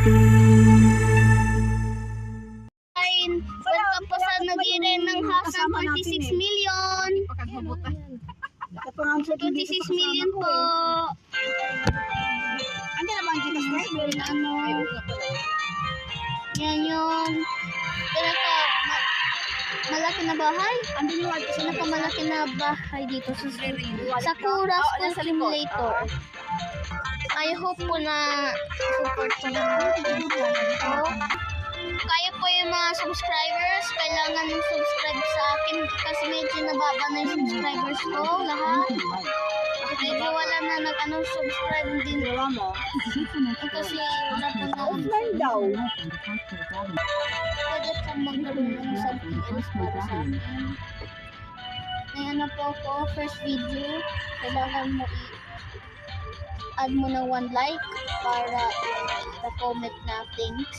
Welcome po sa nagiren ng house ng 26 million. 26 million po. Ano naman kita subscriber? Ano? Yan yung malaki na bahay. Pinakamalaki na bahay dito sa Sakura School Simulator. I hope po na support po naman. Kaya po yung mga subscribers, kailangan ng subscribe sa akin kasi medyo nababa na yung subscribers ko lahat. Medyo wala na subscribe din. Kasi wala pa na. Offline daw. Pwede po magkaroon ng something else para sa akin. Ngayon na po ako, first video, kailangan mo add mo na 1 like para i-comment na things.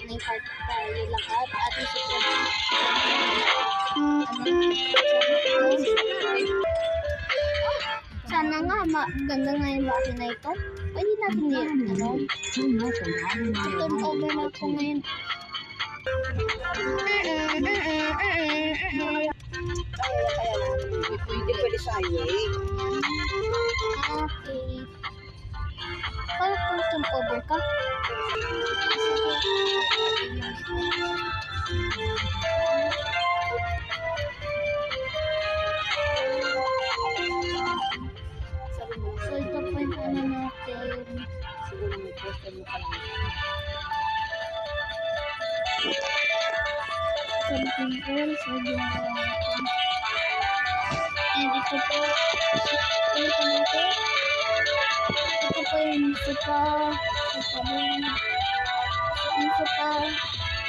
May heart tayo lahat at i-subscribe. Sana nga, maganda nga yung bahay na ito. Pwede natin yun, turn over na ako ngayon. Pwede sa highway. Okay. Para kung turn over ka? So ito po yung ano natin. Something else. And ito po. Ano po natin? Ito po yung sopa. Yung sopa.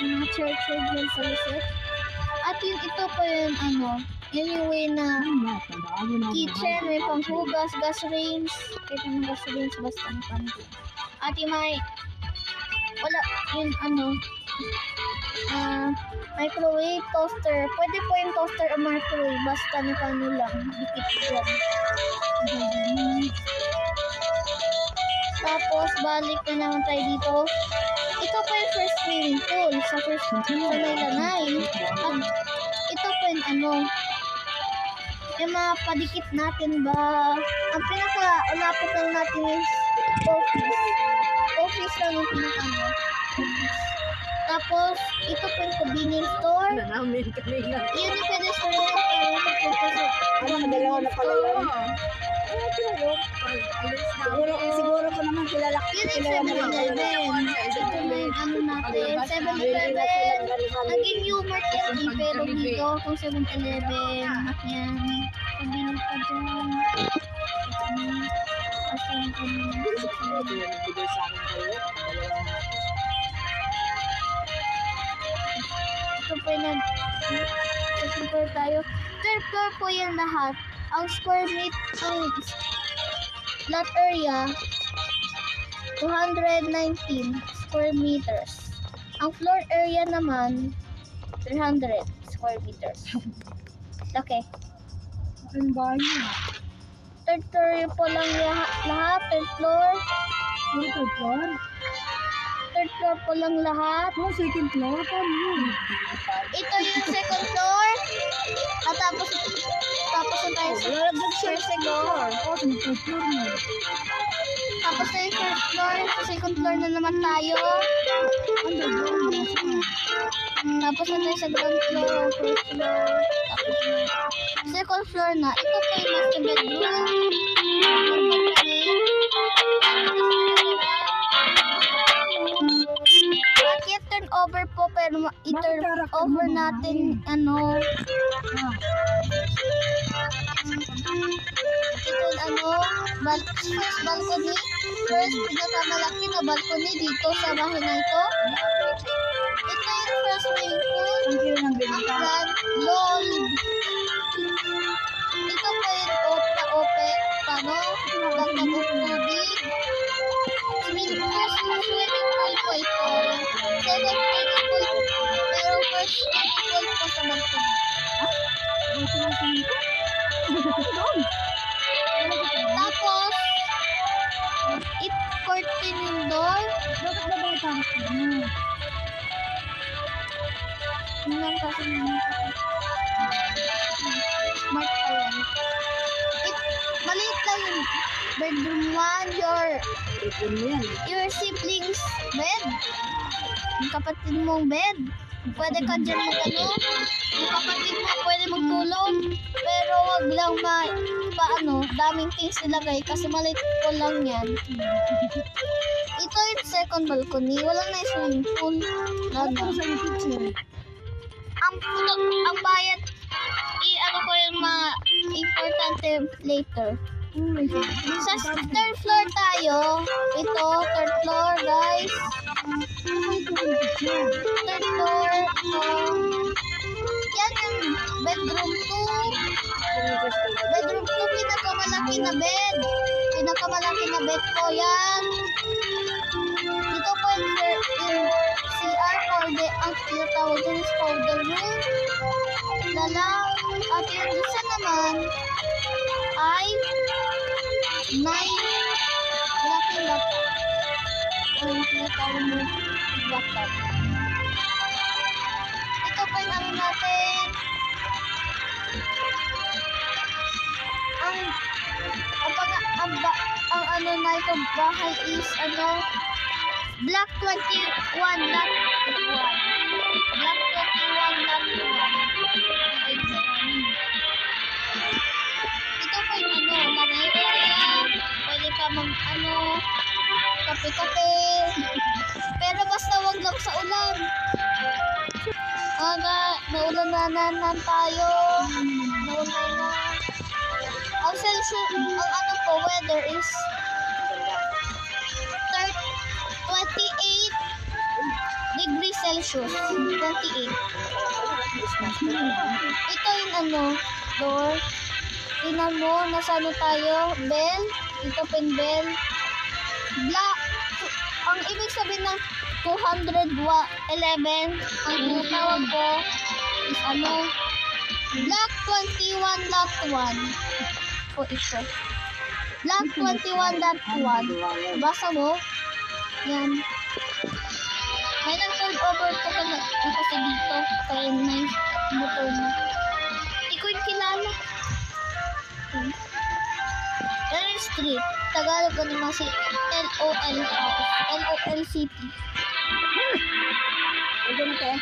Yung church-church dyan sa reset. At yung ito po yung yun yung way na kitchen, may panghugas, gas range. Kahit ang gas range, basta ang panghugas. At yung may, wala, yung microwave, toaster. Pwede po yung toaster o microwave, basta na lang, dikit lang. Tapos, balik na naman tayo dito. Ito po yung first swimming pool sa first lanay-lanay. At ito po yung yung mga padikit natin ba. Ang pinaka-ulapit lang natin is office. Office lang yung pinaka Tapos, ito po yung convenience store. Yun yung pedestrian. Dalawa na pala yun. Siguro ko naman kilala. Yun yung 7-Eleven. Ito na yung natin. 7-Eleven. Naging Umart yan. Pero dito, kung 7-Eleven. Yan. Convenience pa dyan. Ito po yung nag-super tayo. Third floor po yan lahat. Ang square meter, ang lot area, 219 square meters. Ang floor area naman, 300 square meters. Okay. Ang bahay. Third floor po lang lahat. Third floor. Third floor? Third floor po lang lahat. Second floor? Paano yun? Ito yung second floor. At tapos na tayo sa first floor. Third floor na. Tapos na yung first floor. Sa second floor na naman tayo. Tapos na tayo sa ground floor, first floor. Tapos na. Second floor na. Ito po yung master bedroom. Bakit turn over po pero i-turn over natin first balcony. First pinakamalaki na balcony dito sa bahay na ito. Ito yung first swimming pool. Ang front wall. Ito po yung ope. Pagkabog tubig. First swimming pool po ito. Second swimming pool. Pero first swimming pool po sa balcony. Tapos, curtain yung door. Bakit ba ba yung character mo? Tingnan kasi smart pa yan. Maliit lang yung bedroom 1, Ipon mo yan. your siblings bed, yung kapatid mong bed. Pwede ka dyan mag-ano, yung kapatid mo pwede magtulog, pero wag lang daming things ilagay kasi maliit po lang yan. Ito yung second balcony, walang na swimming pool. Ano para sa yung picture? Ang bayad, ano ko yung mga importante later. Sa third floor tayo. Ito, third floor, guys. Third floor. Yan yung bedroom 2. Bedroom 2, pinakamalaki na bed. Pinakamalaki na bed ko yan. Dito po yung CR for ang tinatawag din is powder room. Lalang. At yung isa naman ay 9 malaking laptop. Yung tinatawag mo laptop. Ito pa yung ano natin. Ang ano na ito bahay is Block 21 lot 1. Block 21 lot 1. Ito po yung lanay area. Pwede ka kape-kape. Pero basta wag lang sa ulan. Naulananan tayo. Naulanan. Ang weather is 28 degrees Celsius. 28. Ito yung door. Tingnan mo, nasa tayo? Bell. Ito pa yung bell. Ang ibig sabihin ng 211, ang tinatawag ko is Block 21 lot 1. O ito. Block 21 lot 1. Basa mo. Yan. May nag-turn over to kasi dito. Kaya may motor na. Hindi ko yung kilala. L Street. Tagalog ko naman si LOL House. LOL City. Ito na tayo.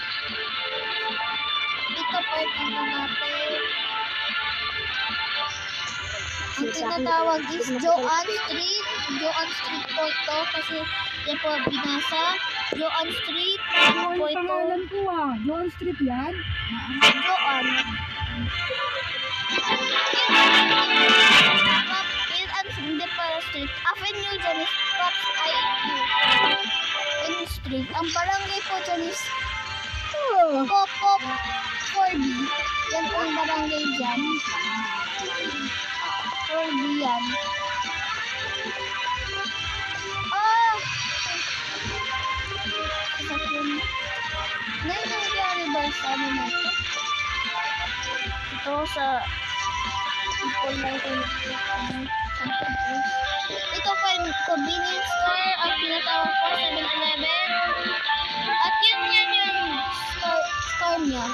Ito po yung natin. Ang tinatawag is Joanne Street. Joanne Street po ito kasi yan po binasa. Joanne Street Ano po yung ito. pangalan ko John Street yan? Joanne. Hindi para street. Avenue dyan is Props IQ. In street. Ang barangay po dyan is Popop 4B. Yan po ang barangay dyan. 4B yan. Nangyayari ba sa na ito? Ito sa ito pa yung convenience store. Ang pinatawag ko 7-Eleven. At yun yung store niya.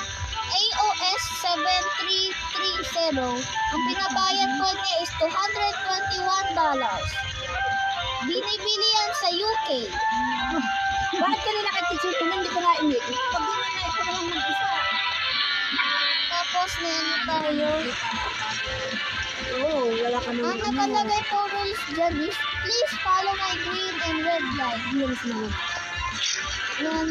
AOS 7330. Ang pinabayad ko niya is $221. Binibili yan sa UK. Bakit ka nila kay-teacher ko hindi ko nainig? Pag di na ito naman mag-isa. Tapos na tayo. Oo, wala ka Ang nakalagay po rules dyan is, please follow my green and red light. Yan.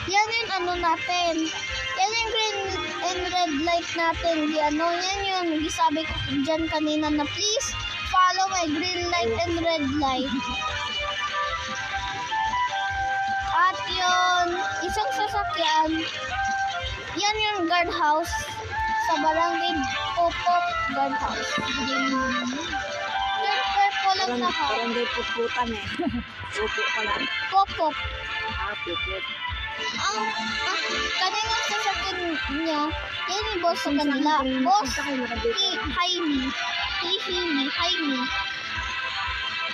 Yan yung natin. Yan yung green and red light natin. Yan yung gisabi ko dyan kanina na please follow my green light and red light. At yun, isang sasakyan, yan yung guardhouse sa barangay Popop Guardhouse. Third po lang na house. Parang di puputan Pupo pa lang. Popop. Puput. Ang kanilang sasakyan niya, yan yung boss sa kanila. Boss, Jaime.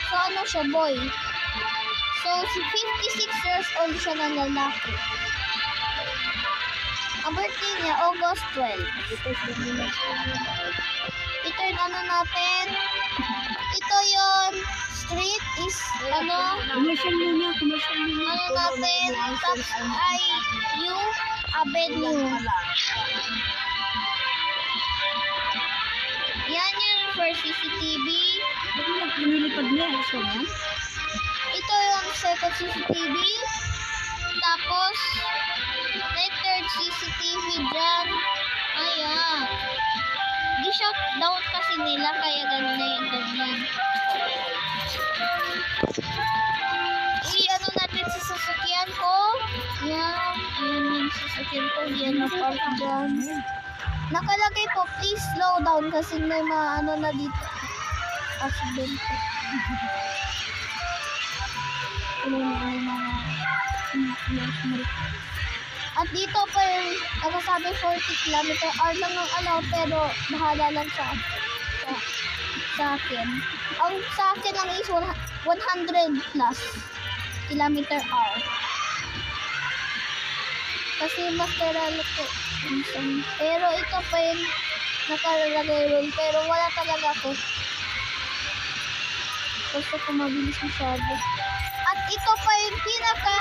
So, ano siya, boy. So, si 56 years old siya na lalaki. Ang birthday niya, August 12. Ito yung ano natin. Ito yung street is, ano, Commercial muna. ano natin, top ay U Avenue. Yan yung first CCTV. Nilipad niya. So, yan. Ito yung second CCTV. Tapos, may third CCTV dyan. Ayan. Di-shut down kasi nila kaya ganyan. I-ano natin sa sasakyan ko. Yan. Ayan yung sasakyan ko. Yan na park dyan. Nakalagay po, please slow down kasi may mga ano na dito. Accident. At dito pa yung nakasabi 40 km/h lang ang allow pero bahala lang sa akin. Ang sa akin lang is 100 plus km/h. Kasi mas teralo ko. Pero ito pa yung nakalagay ron pero wala talaga ako. Gusto ko mabilis masyado. At ito pa yung pinaka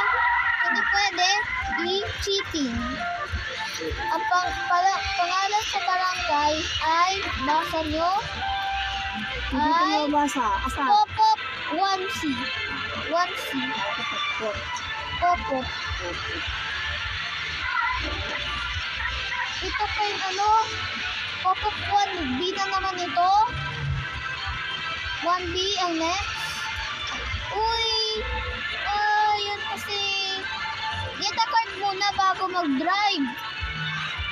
hindi pwede i-cheating. Ang pangalan sa barangay ay basa nyo ay Basa. Asa? Popop 1C. 1C. Popop. Ito pa yung ano Popop 1B na naman ito. 1B ang next. Uy! Yun kasi. Get a card muna bago mag-drive.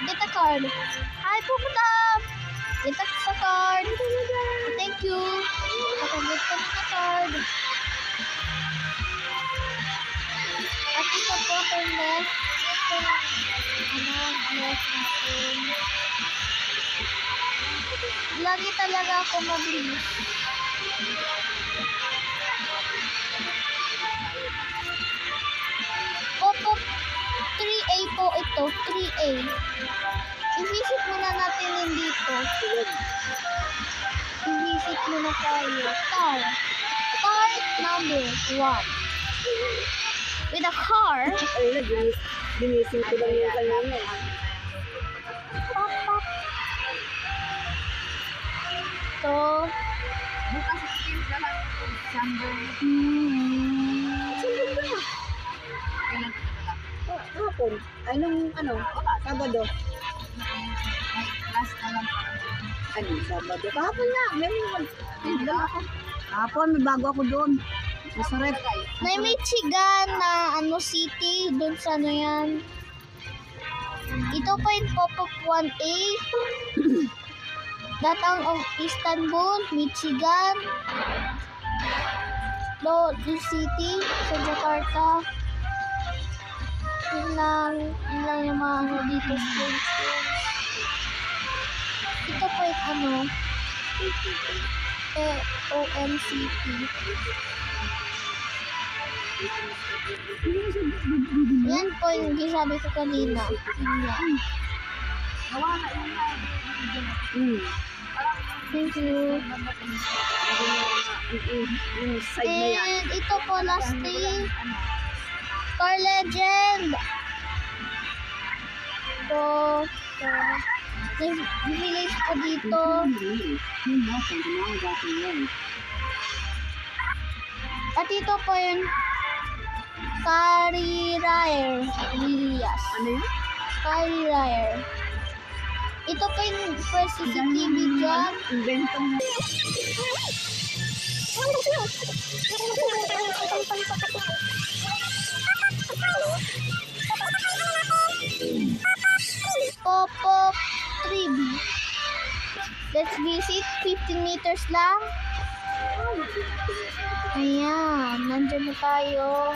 Get a card. Hi, pupunta! Get a card. Thank you. Nakaget ka na card. At ito po ang left. Ito left natin. Lagi talaga ako mabilis. Popop 3A po ito, 3A. I-visit muna natin yung dito. I-visit muna tayo. Car number 1. With a car. Ay, ginising ko lang yung kanina. Pop. So, Bukas yung lahat ng Sunday. Hapon. Ay, nung Sabado. Last na lang. Ano, Sabado? Kahapon na. Meron ako. Kahapon, may bago ako doon. Masarap. may Michigan na city, dun sa ano yan. Ito pa yung Popop 1A. Datang of Istanbul, Michigan. Lodi City sa Jakarta. Yun lang yung mga dito schools. Ito pa yung OMCT. Yan po yung sabi ko kanina. Yun yan. Thank you. Yung side na yan. And ito po lastly, Car Legend. Village po dito. At ito po yung Carrier Villas. Ano yun? Carrier. Ito po yung first CCTV dyan. Inventong Popop 3B. Let's visit. 15 meters lang. Ayan. Nandyan na tayo.